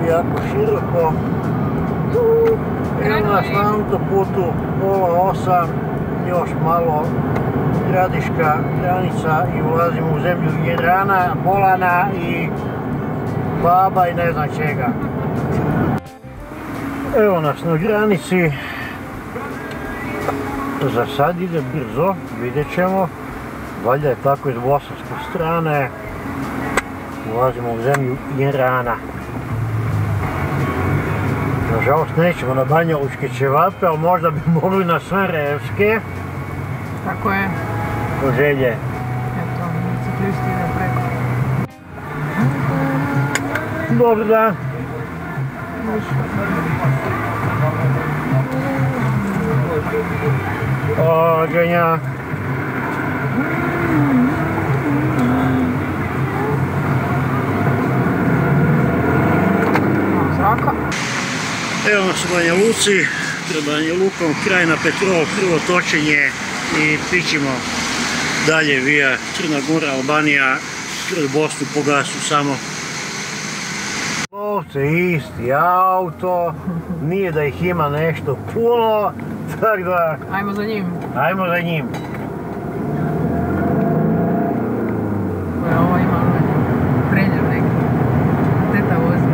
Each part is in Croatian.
jako široko. Evo nas na autoputu, 7:30, još malo Gradiška granica i ulazimo u zemlju Irana, Bolana i baba i ne znam čega. Evo nas na granici. Za sad ide brzo, vidjet ćemo. Valjda je tako iz bosanske strane. Ulazimo u zemlju Irana. Nažalost nećemo na banjalučke ćevape, ali možda bi mogli na sarajevske. Tako je. Do želje. Eto, biciklisti ide preko. Dobar dan. Ođenja. Zraka. Evo nas u Banja Luci, pred Banja Lukom, kraj na Petrol, prvo točenje i pićimo dalje via Crna Gora, Albanija, kroz Bosnu po gasu samo. Ovce isti auto, nije da ih ima nešto puno, tako da... Ajmo za njim. Ajmo za njim. Ovo ima prenjer neki. Teta vozi.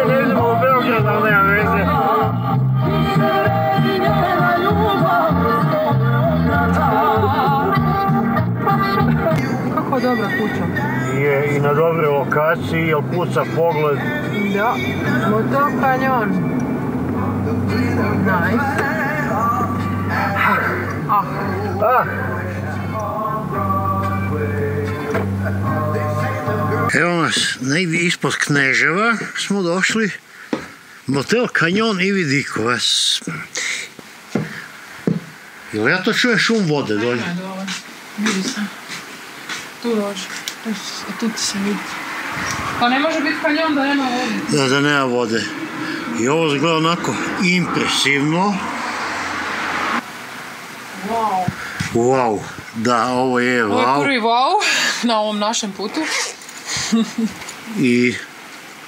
Ne idemo u Beograd, ali nema veze. Kako dobra kuća. Je i na dobroj lokaciji, jel puca pogled. Da, Moto kanjon. Nice. Evo nas, negdje ispod Kneževa smo došli. Motel Kanjon Ivi Dikovac. Jel ja to čujem šum vode dolje? Ajme dole, vidi se. Tu dođe, tu ti se vidi. Pa ne može biti kanjon da nema vode. Da nema vode. I ovo izgleda onako impresivno. Wow. Wow, da, ovo je wow. Ovo je prvi wow na ovom našem putu. I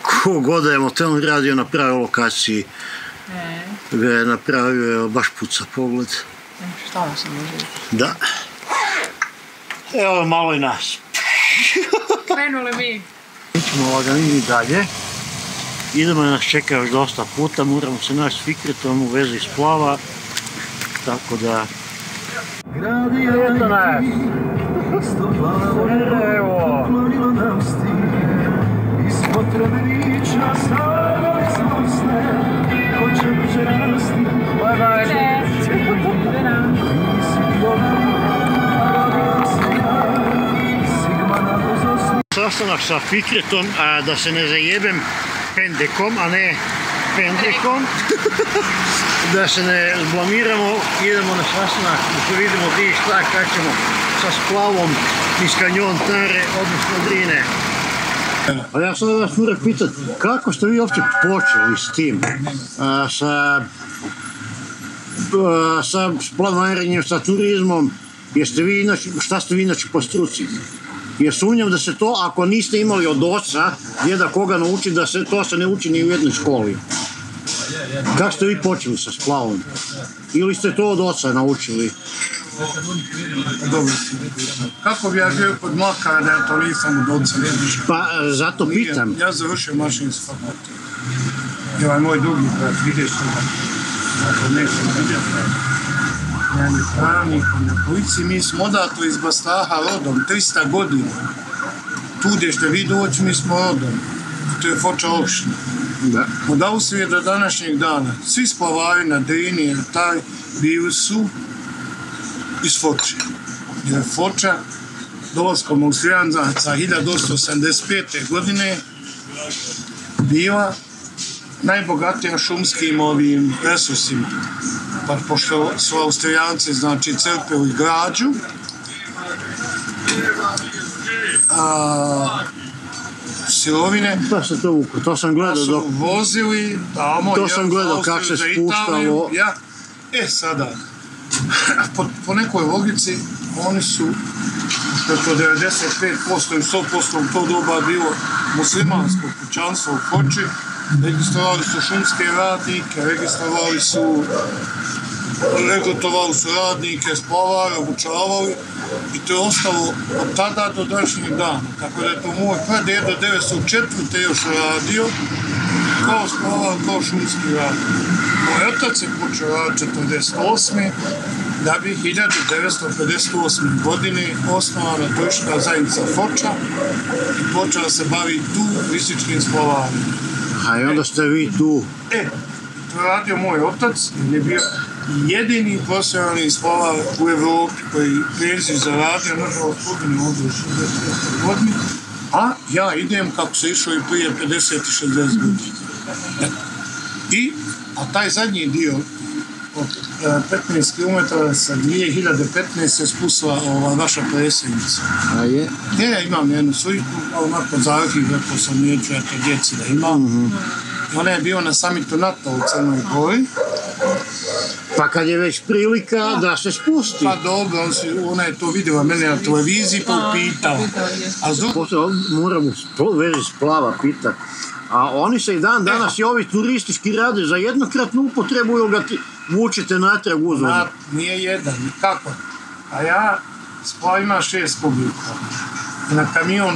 kogod da je motel radio na pravoj lokaciji, ga je napravio, baš puca pogled. Šta nas se može vidjeti? Da. Evo malo i nas. Krenuli mi. Ićemo lagani dalje. Idemo, nas čeka još dosta puta, moramo se naći s Fikretom u vezi splava. Tako da... Eto nas! Evo! Sastanak sa Fikretom, a da se ne zajebem pendekom, a ne pendrekom. Da se ne blamiramo, idemo na sastanak, da vidimo gdje i šta, kako ćemo sa splavom iz Kanjon Tare, odnosno Drine. A ja sad vas moram pitati, kako ste vi uopće počeli s tim? Sa splavariranjem, sa turizmom, šta ste vi inače po struci? Jer sumnjam da se to, ako niste imali od oca, djeda koga nauči, da se to se ne uči ni u jednoj školi. Kako ste vi počeli sa splavom? Ili ste to od oca naučili? Dobro. Kako bi ja bio kod Mlakara da ja to nisam od oca? Pa, zato pitam. Ja završio mašinski fakultet. I ovaj moj drugi brat, vidiš ga. Ako nećem vidjeti. Ja je pravnik na policiji. Mi smo odatle iz Bastaha rodom, 300 godina. Tu gdje ste vi doći, mi smo rodom. To je Foča opština. Od Austrije do današnjeg dana. Svi splavari na Drini, jer taj bili su iz Foče. Jer Foča, dolaskom Austrijanaca 1885. godine, bila najbogatija šumskim ovim resursima. Pa pošto su Austrijanci, znači, crpili građu, sirovine, to sam gledao su vozili tamo, to sam gledao kako se spuštalo. Sada, po nekoj logici, oni su, što je to 95% i 100% u to doba bilo muslimansko kućanstvo u Foči, registrovali su šumske radnike, regrutovali su radnike, spavali, obučavali i to je ostalo od tada do današnjeg dana. Tako da je to moj pradedo 1904. još radio, kao spaval, kao šumski radnik. Moj otac je počeo raditi 1948. da bi 1958. godine osnovana turistička zajednica Foča i počela se baviti tu turističkim spavavanjem. A i onda ste vi tu? To je radio moj otac, jer je bio jedini profesionalni spavar u Evropi koji penziju zaradio, nažalost poginuo ovdje u 66. godini, a ja idem kako se išao i prije 50 i 60 godina. A taj zadnji dio od 15 km sa 2015 se spustila vaša predsjednica. A je? Ja imam jednu sliku, ali onako za arhiv, rekao sam neću ja to djeci da imam. Ona je bila na samitu NATO u Crnoj Gori. Pa kad je već prilika da se spusti. Pa dobro, ona je to vidjela mene na televiziji pa upitala. Moram u vezi splava pitat. A oni se i dan danas i ovi turistički rade za jednokratnu upotrebu ili ga vučete natrag uzvodno? Nije jedan, kako? A ja, splav ima 6 kubika. Na kamion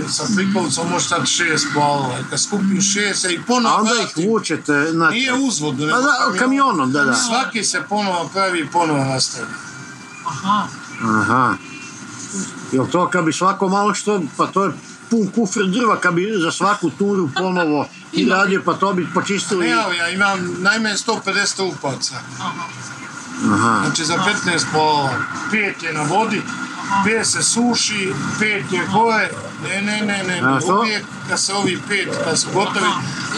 sa Frikovcom može stati 6 splavova. Kad skupim 6 i ponovo a onda ih vučete natrag? Nije uzvodno, nego kamionom, da. Svaki se ponovo pravi i ponovo nastavi. Aha. Jel to kad bi svako malo što, pa to je pun kufr drva, kad bi za svaku turu ponovo i radio, pa to bi počistili... Ne, ali ja imam najmanje 150 upaca. Aha. Znači za 15 splavova. 5 je na vodi, 5 se suši, 5 je gore, ne, uvijek kad se ovi 5, kad su gotovi,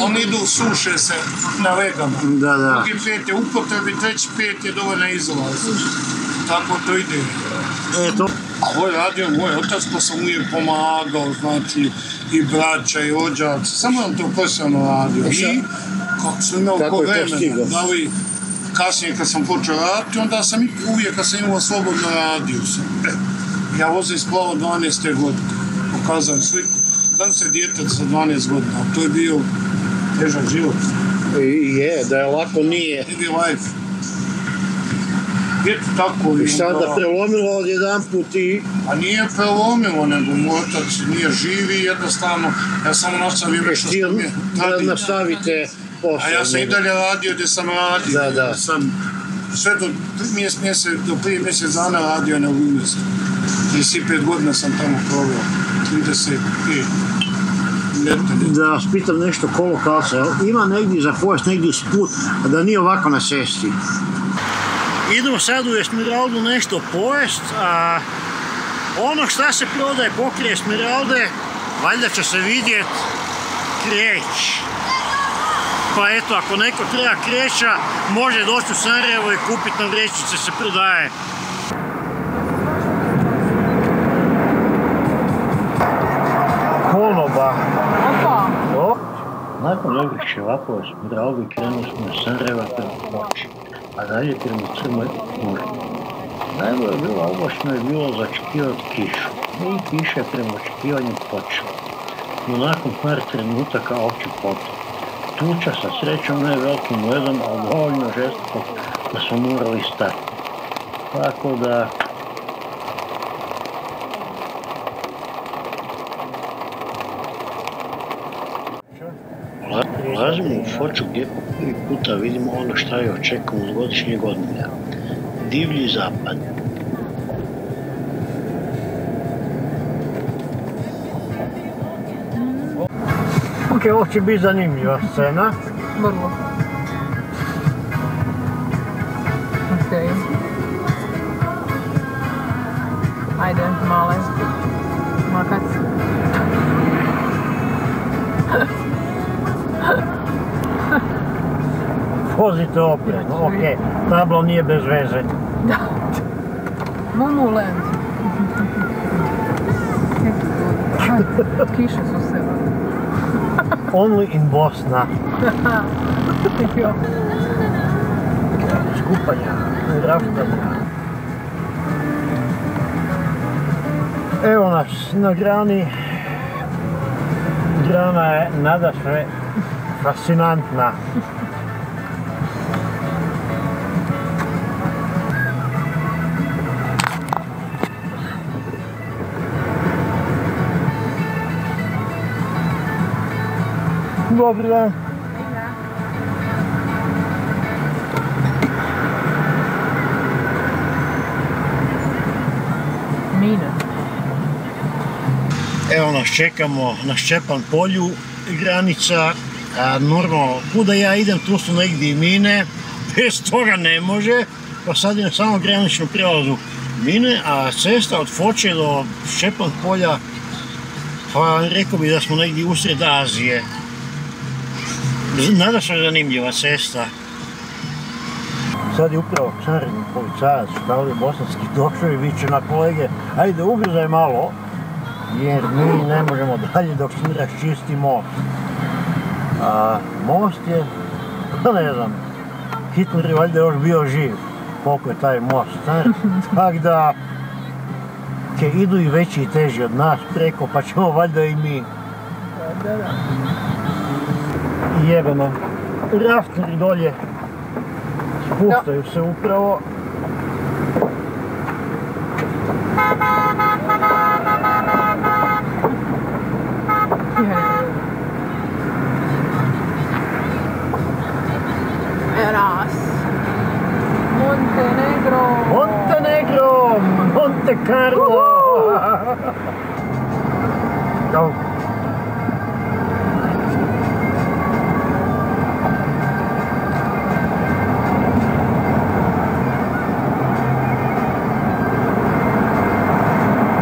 oni idu, suše se na legama. Drugi 5 je upotrebi, treći 5 je dovoljna izolacija. Tako to ide. Ovo je radio moj otac, pa sam uvijek pomagao, znači, i braća, i rođaci, samo on to profesionalno radio. I kako sam imao ko vremena, kasnije kad sam počeo raditi, onda sam uvijek kad sam imao slobodno radio sam. Ja vozim splavo 12. godine, pokazao sliku. Znam se djetec sa 12 godina, to je bio težak život. Je, da je lako nije. Heavy life. Eto tako. I sada prelomilo odjedan put i... A nije prelomilo, nego moj otac nije živi, jednostavno, ja samo nastavim što sam je da nastavite posao. A ja sam i dalje radio gdje sam radio. Da. Sve do prije mjesec dana radio na Umestu. 35 godina sam tamo proveo. 35. Da vas pitam nešto kolokalca. Ima negdje za pojest, negdje sput, a da nije ovako na cesti? Idemo sad u Esmeraldu nešto pojest, a ono šta se prodaje pokraj Esmeralde, valjda će se vidjet kreć. Pa eto, ako neko treba kreća, može doći u Sarajevo i kupiti na vrećice, se prodaje. Konoba. Nakon ovih ševapova Esmeralde krenuli smo iz Sarajeva prema Foči, a dalje prema Crnoj Gori. Najbolje bilo oblačno je bilo za očekivati kišu. I kiša je prema očekivanju počela. No nakon par trenutaka opći potop. Tuča sa srećom ne velikim ledom, ali dovoljno žestoko da smo morali stati. Tako da... Ulazimo u Foču gdje po prvi puta vidimo ono šta je očekamo od godišnjeg odmora. Divlji zapad. Ok, ovo će biti zanimljiva scena. Vrlo. Okej. Ajde, male. Makac. Vozite oprezno, ok. Tablo nije bez veze. Da. Monuland. Kiše su se. Only in Bosna. kupanja, raftanja. Evo nas na grani. Grana je nadasve fascinantna. Dobar dan. Mina. Evo nas čekamo na Ščepan polju, granica. Normalno, kuda ja idem, tu su negdje i mine, bez toga ne može, pa sad je na samom graničnom prijelazu mine, a cesta od Foče do Ščepan polja, pa rekao bi da smo negdje usred Azije. Nadasve zanimljiva cesta. Sad je upravo carinni policajac, Štalije Bosanski, došao i viče na kolege, ajde ubrzaj malo, jer mi ne možemo dalje dok se ne raščisti most. A most je, ne znam, Hitler je valjda još bio živ, koliko je taj most star, tak da idu i veći i teži od nas preko, pa ćemo valjda i mi. Jebeno, rafteri dolje spuštaju se upravo. Eras. Montenegro. Montenegro, Monte Carlo.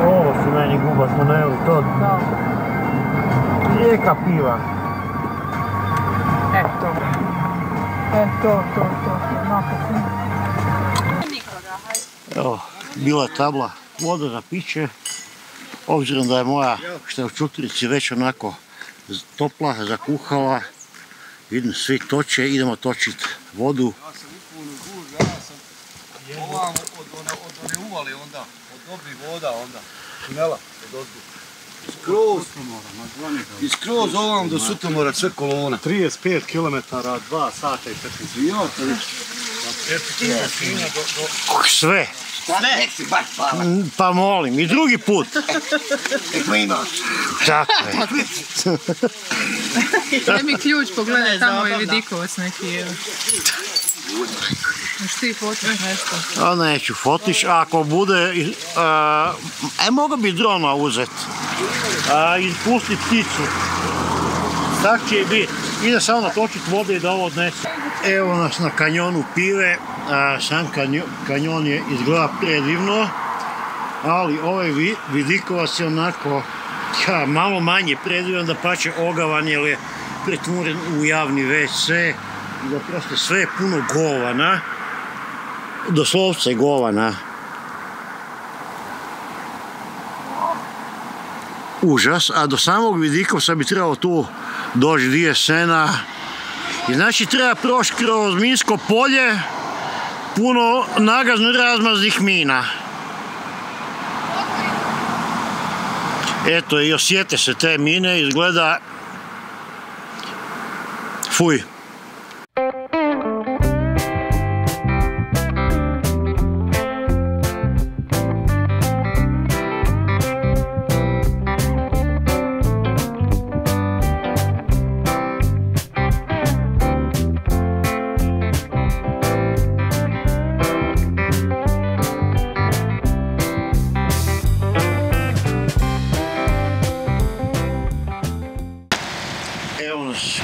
Ovo su meni guba tuneli, to rijeka piva. To, napokon. Evo, bila je tabla voda za piće. Obzirom da je moja, što je u čuturici, već onako topla, zakuhala. Vidim, svi toče, idemo točiti vodu. Ja sam upunu gužva, ja sam ovamo od one uvale onda, od dobrih voda onda, tunela, od ozdu. Skroz ovam do Sutomora, sve kolona. 35 km, 2 sata i 15 Sve. Pa molim, i drugi put. Tako je. Daj mi ključ, pogledaj, tamo je vidikovac neki, evo. Još ti fotiš nešto? Neću fotiš, ako bude, mogu bi drona uzeti. I pustiti pticu. Tak će i biti. Ide samo natočiti vode i da ovo odnese. Evo nas na kanjonu Pive. Sam kanjon je izgleda predivno, ali ovaj vidikovac je onako malo manje predivan, da pače ogavan jer je pretvoren u javni WC i da prosto sve je puno govana, doslovce govana. Užas, a do samog Vidikovca bi trebalo tu doći 2 sena. I znači treba proći kroz minsko polje, puno nagazno razmaznih mina. Eto, i osjete se te mine, izgleda fuj.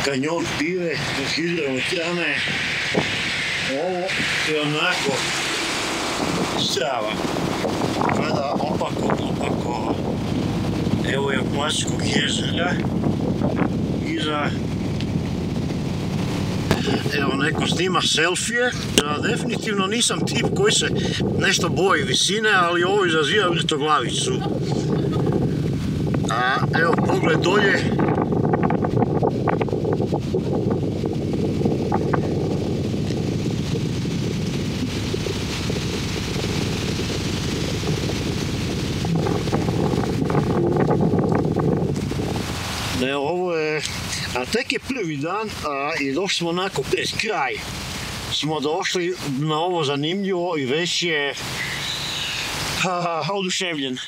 Kanjon Pive, hidroelektrane, ovo je onako strava. Gleda opako, evo je Atlantskog jezera, iza, evo neko snima selfije, ja definitivno nisam tip koji se nešto boji visine, ali ovo izaziva vrtoglavicu. A evo pogled dolje, A tek je prvi dan i došli smo onako pred kraj. Smo došli na ovo zanimljivo i već je oduševljen.